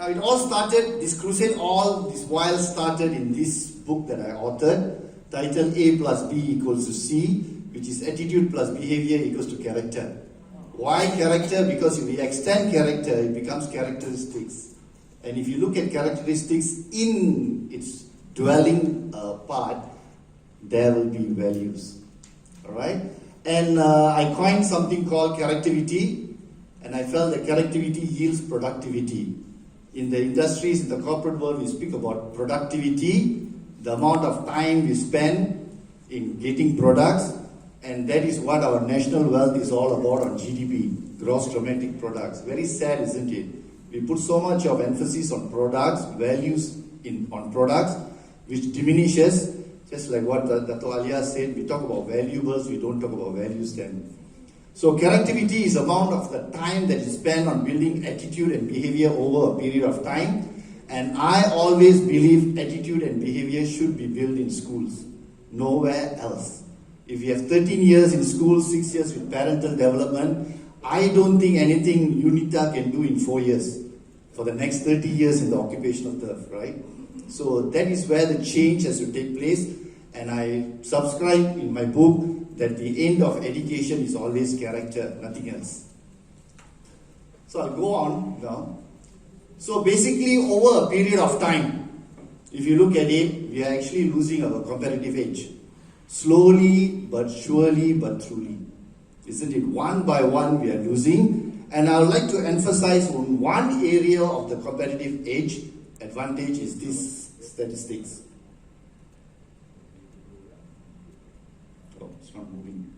Now it all started, this crusade, all this while started in this book that I authored, titled A plus B equals to C, which is attitude plus behavior equals to character. Why character? Because if we extend character, it becomes characteristics. And if you look at characteristics in its dwelling part, there will be values. Alright? And I coined something called charactivity, and I felt that charactivity yields productivity. In the industries, in the corporate world, we speak about productivity, the amount of time we spend in getting products, and that is what our national wealth is all about on GDP, gross domestic products. Very sad, isn't it? We put so much of emphasis on products, values on products, which diminishes, just like what Dato' Alia said, we talk about valuables, we don't talk about values then. So charactivity is the amount of the time that is spent on building attitude and behavior over a period of time. And I always believe attitude and behavior should be built in schools, nowhere else. If you have 13 years in school, 6 years with parental development, I don't think anything UNITAR can do in 4 years for the next 30 years in the occupational turf, right? So that is where the change has to take place. And I subscribe in my book that the end of education is always character, nothing else. So I'll go on now. So basically over a period of time, if you look at it, we are actually losing our competitive edge. Slowly, but surely, but truly. Isn't it? One by one we are losing. And I would like to emphasize on one area of the competitive edge advantage is this statistics. Oh, it's not moving.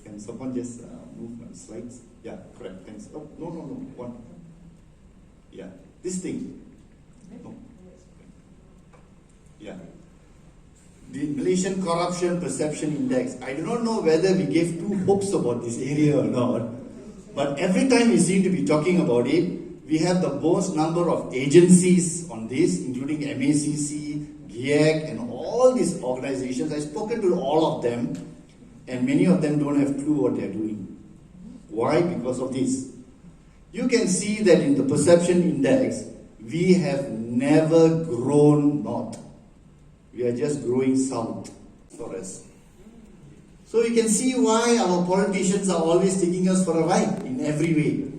Can someone just move my slides? Yeah, correct. Thanks. Oh, no. One. Yeah, this thing. No. Yeah. The Malaysian Corruption Perception Index. I do not know whether we gave two hopes about this area or not, but every time we seem to be talking about it, we have the most number of agencies on this, including MACC, GIEC, and all these organizations. I've spoken to all of them, and many of them don't have clue what they're doing. Why? Because of this. You can see that in the perception index, we have never grown north. We are just growing south for us. So you can see why our politicians are always taking us for a ride in every way.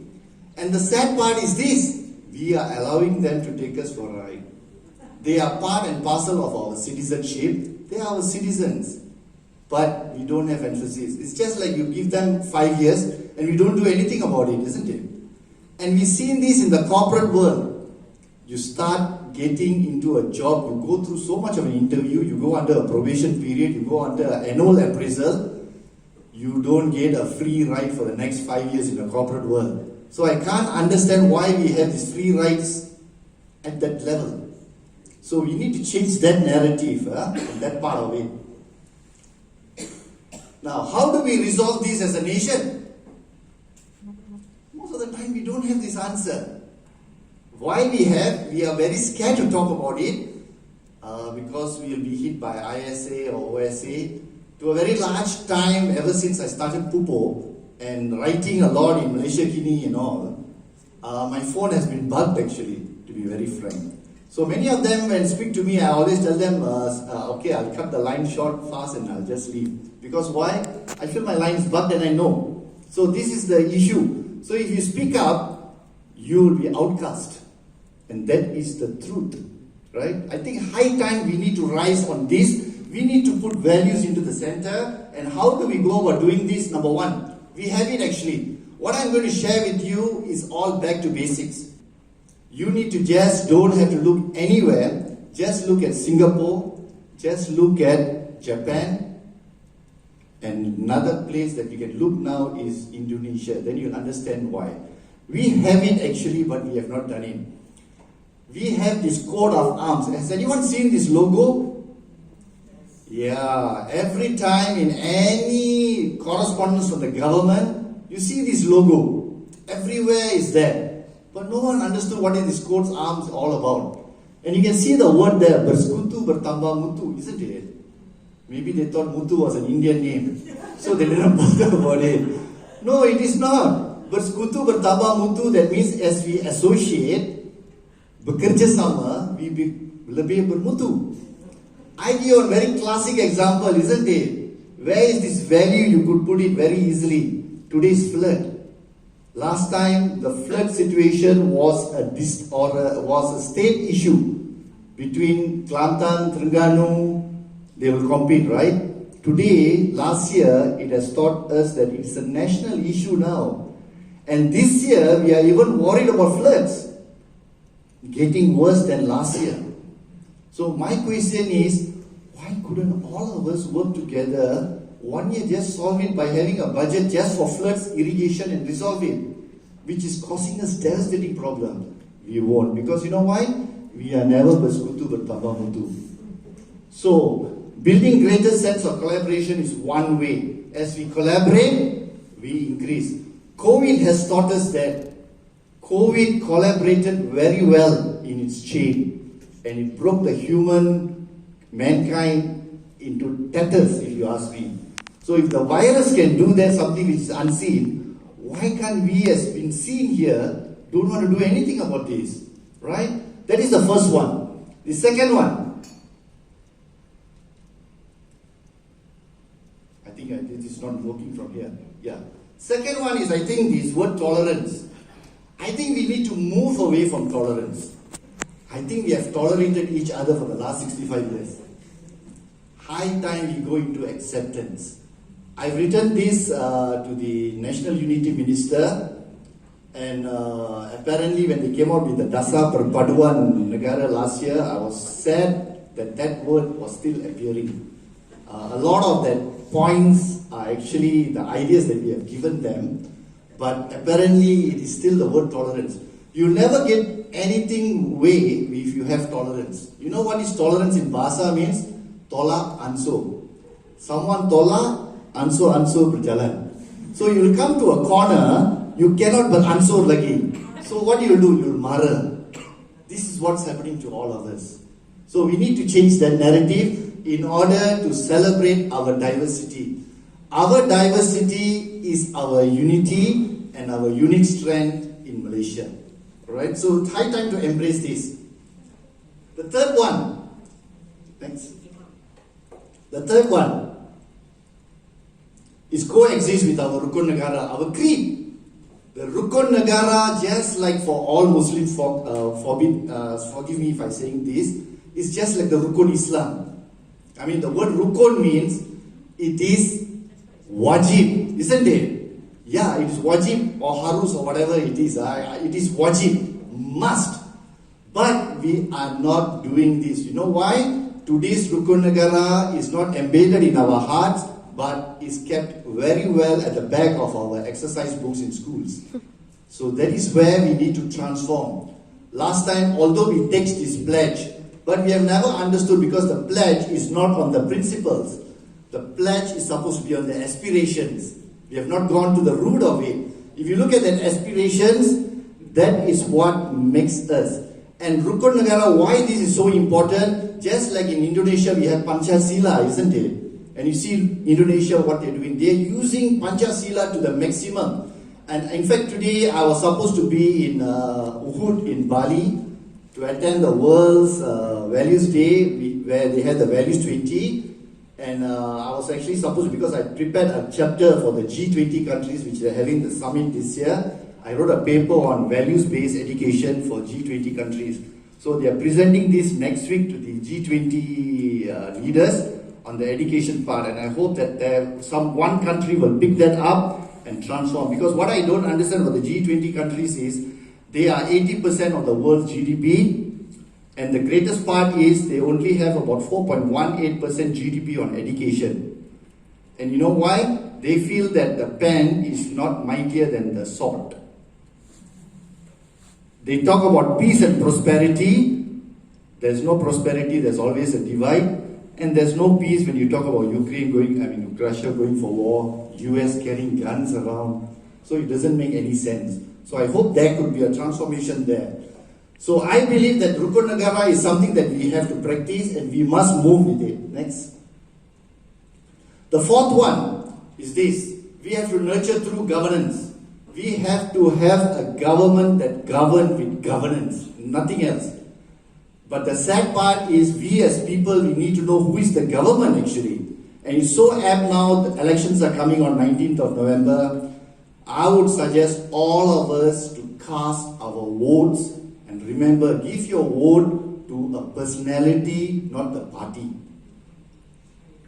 And the sad part is this, we are allowing them to take us for a ride. They are part and parcel of our citizenship. They are our citizens. But we don't have emphasis. It's just like you give them 5 years and we don't do anything about it, isn't it? And we've seen this in the corporate world. You start getting into a job, you go through so much of an interview, you go under a probation period, you go under an annual appraisal, you don't get a free ride for the next 5 years in the corporate world. So I can't understand why we have these free rides at that level. So we need to change that narrative, that part of it. Now, how do we resolve this as a nation? Most of the time we don't have this answer. Why we are very scared to talk about it because we will be hit by ISA or OSA. To a very large time, ever since I started PUPUK and writing a lot in Malaysia Kini and all, my phone has been bugged actually, to be very frank. So many of them, when speak to me, I always tell them, okay, I'll cut the line short fast and I'll just leave. Because why? I feel my line is bugged and I know. So this is the issue. So if you speak up, you will be outcast. And that is the truth, right? I think high time we need to rise on this. We need to put values into the center. And how do we go about doing this? Number one, we have it actually. What I'm going to share with you is all back to basics. You need to just don't have to look anywhere. Just look at Singapore. Just look at Japan. And another place that you can look now is Indonesia. Then you'll understand why. We have it actually, but we have not done it. We have this coat of arms. Has anyone seen this logo? Yeah, every time in any correspondence from the government, you see this logo. Everywhere is there. But no one understood what is this coat of arms all about. And you can see the word there, bersekutu bertambah mutu, isn't it? Maybe they thought Mutu was an Indian name, so they didn't bother about it. No, it is not. Bersekutu bertambah mutu, that means as we associate, bekerja sama, lebih bermutu. I give you a very classic example, isn't it? Where is this value? You could put it very easily. Today's flood. Last time, the flood situation was was a state issue between Kelantan, Terengganu. They will compete, right? Today, last year, it has taught us that it's a national issue now. And this year, we are even worried about floods. Getting worse than last year. So my question is, why couldn't all of us work together 1 year, just solve it by having a budget just for floods, irrigation and resolve it, which is causing us devastating problem? We won't, because you know why? We are never bersekutu bertambah mutu. So building greater sense of collaboration is one way. As we collaborate, we increase. COVID has taught us that. COVID collaborated very well in its chain, and it broke the mankind into tatters, if you ask me. So if the virus can do that, something which is unseen, why can't we, as been seen here, don't want to do anything about this, right? That is the first one. The second one, I think it is not working from here. Yeah. Second one is, I think, this word tolerance. I think we need to move away from tolerance. I think we have tolerated each other for the last 65 years. High time we go into acceptance. I've written this to the National Unity Minister, and apparently when they came out with the Dasa Perpaduan Negara last year, I was sad that that word was still appearing. A lot of that points are actually the ideas that we have given them, but apparently it is still the word tolerance. You'll never get anything way if you have tolerance. You know what is tolerance in Bahasa means? Tolak ansur. Someone tolak, ansur berjalan. So you will come to a corner, you cannot beransur lagi. So what you will do? You will marah. This is what's happening to all of us. So we need to change that narrative in order to celebrate our diversity. Our diversity is our unity and our unique strength in Malaysia. Alright, so it's high time to embrace this. The third one. Thanks. The third one is coexist with our Rukun Negara, our creed. The Rukun Negara, just like for all Muslims, forgive me if I'm saying this, is just like the Rukun Islam. I mean, the word Rukun means it is wajib, isn't it? Yeah, it is wajib or harus or whatever it is. It is wajib, must. But we are not doing this. You know why? Today's Rukun Negara is not embedded in our hearts, but is kept very well at the back of our exercise books in schools. So that is where we need to transform. Last time, although we teach this pledge, but we have never understood, because the pledge is not on the principles. The pledge is supposed to be on the aspirations. We have not gone to the root of it. If you look at that aspirations, that is what makes us. And Rukun Negara, why this is so important? Just like in Indonesia, we have Pancasila, isn't it? And you see Indonesia, what they're doing. They're using Pancasila to the maximum. And in fact, today I was supposed to be in Ubud in Bali to attend the World's Values Day, where they had the Values 20. And I was actually supposed to, because I prepared a chapter for the G20 countries which are having the summit this year. I wrote a paper on values-based education for G20 countries. So they are presenting this next week to the G20 leaders on the education part. And I hope that one country will pick that up and transform. Because what I don't understand about the G20 countries is they are 80% of the world's GDP. And the greatest part is they only have about 4.18% GDP on education. And you know why? They feel that the pen is not mightier than the sword. They talk about peace and prosperity. There's no prosperity, there's always a divide. And there's no peace when you talk about Russia going for war, US carrying guns around. So it doesn't make any sense. So I hope there could be a transformation there. So I believe that Rukun Negara is something that we have to practice and we must move with it. Next. The fourth one is this. We have to nurture through governance. We have to have a government that governs with governance, nothing else. But the sad part is we as people, we need to know who is the government actually. And it's so apt now, the elections are coming on 19th of November. I would suggest all of us to cast our votes and remember, give your vote to a personality, not the party.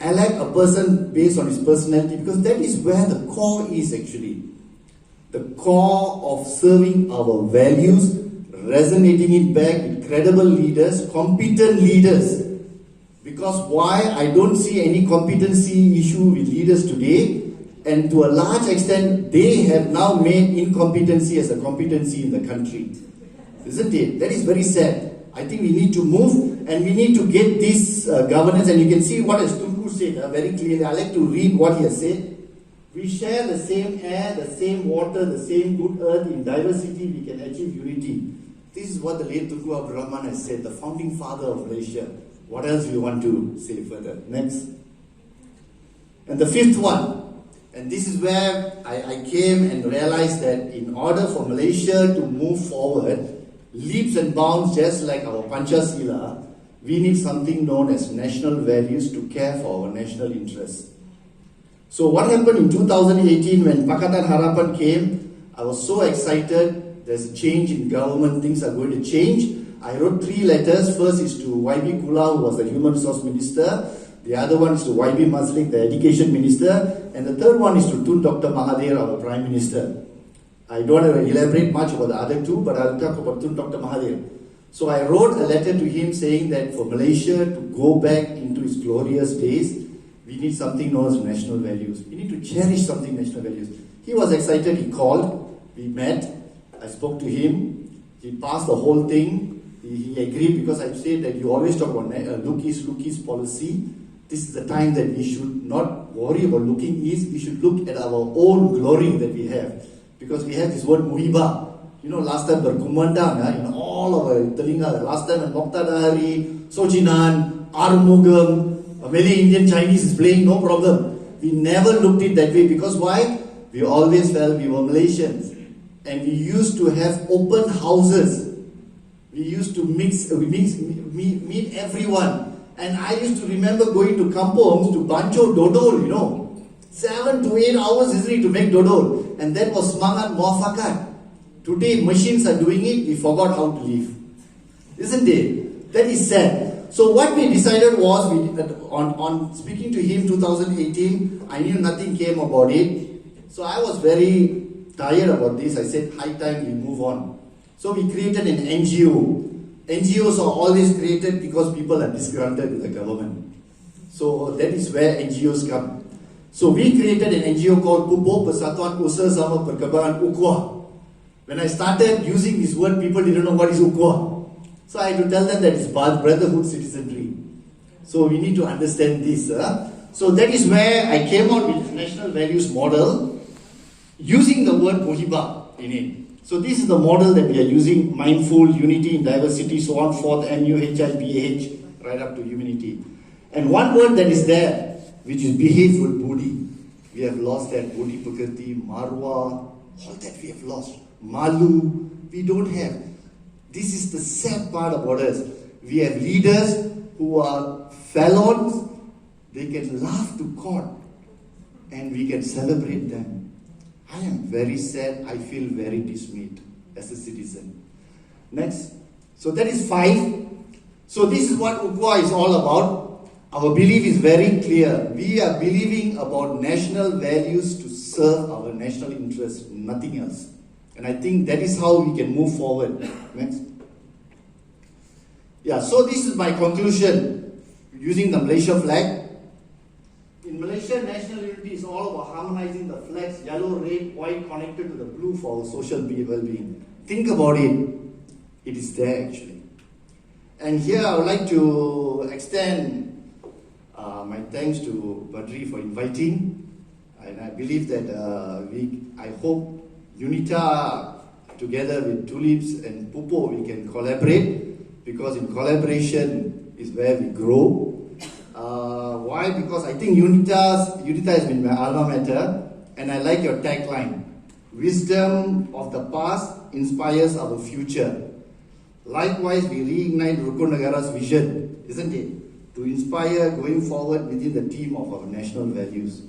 Elect a person based on his personality because that is where the core is actually. The core of serving our values, resonating it back with credible leaders, competent leaders. Because why? I don't see any competency issue with leaders today, and to a large extent, they have now made incompetency as a competency in the country. Isn't it? That is very sad. I think we need to move and we need to get this governance, and you can see what has Tunku said very clearly. I like to read what he has said. We share the same air, the same water, the same good earth. In diversity, we can achieve unity. This is what the late Tunku Abdul Rahman has said, the founding father of Malaysia. What else do you want to say further? Next. And the fifth one, and this is where I came and realized that in order for Malaysia to move forward, leaps and bounds just like our Panchasila, we need something known as national values to care for our national interests. So what happened in 2018 when Pakatan Harapan came, I was so excited. There's a change in government, things are going to change. I wrote 3 letters. First is to YB Kula, who was the Human Resource Minister. The other one is to YB Maslik, the Education Minister. And the third one is to Tun Dr. Mahathir, our Prime Minister. I don't want to elaborate much about the other two, but I'll talk about Tun Dr. Mahathir. So I wrote a letter to him saying that for Malaysia to go back into its glorious days, we need something known as national values. We need to cherish something national values. He was excited, he called, we met, I spoke to him, he passed the whole thing, he agreed because I said that you always talk about look east policy. This is the time that we should not worry about looking east, we should look at our own glory that we have. Because we have this word MUHIBAH. You know, last time berkumandang in all of our telinga. Last time in Moktadahari, Sojinan, Arumugam, Malay, Indian, Chinese is playing, no problem. We never looked it that way because why? We always felt we were Malaysians. And we used to have open houses. We used to meet everyone. And I used to remember going to kampongs to bancho dodol, you know. 7 to 8 hours, isn't it, to make dodol. And that was semangat muafakat. Today, machines are doing it, we forgot how to live. Isn't it? That is sad. So what we decided was, on speaking to him 2018, I knew nothing came about it. So I was very tired about this. I said, high time we move on. So we created an NGO. NGOs are always created because people are disgruntled with the government. So that is where NGOs come. So we created an NGO called PUPUK, Persatuan Usaha Sama Perkembangan Ukhuwah. When I started using this word, people didn't know what is Ukhuwah. So I had to tell them that it's brotherhood citizenry. So we need to understand this. So that is where I came out with the national values model using the word MUHIBAH in it. So this is the model that we are using: mindful, unity in diversity, so on forth, MUHIBAH, right up to humanity. And one word that is there, which is behave with Bodhi. We have lost that Bodhi Prakriti, Marwa, all that we have lost. Malu, we don't have. This is the sad part about us. We have leaders who are felons, they can laugh to court and we can celebrate them. I am very sad, I feel very dismayed as a citizen. Next. So that is 5. So this is what Ukhuwah is all about. Our belief is very clear. We are believing about national values to serve our national interests, nothing else. And I think that is how we can move forward. Next. Yeah, so this is my conclusion using the Malaysia flag. In Malaysia, national unity is all about harmonizing the flags, yellow, red, white, connected to the blue for our social well-being. Think about it. It is there actually. And here I would like to extend my thanks to Badri for inviting. And I believe that I hope UNITAR together with Tulips and PUPUK we can collaborate, because in collaboration is where we grow. Why? Because I think UNITAR has been my alma mater, and I like your tagline. Wisdom of the past inspires our future. Likewise, we reignite Rukun Negara's vision, isn't it? To inspire going forward within the theme of our national values.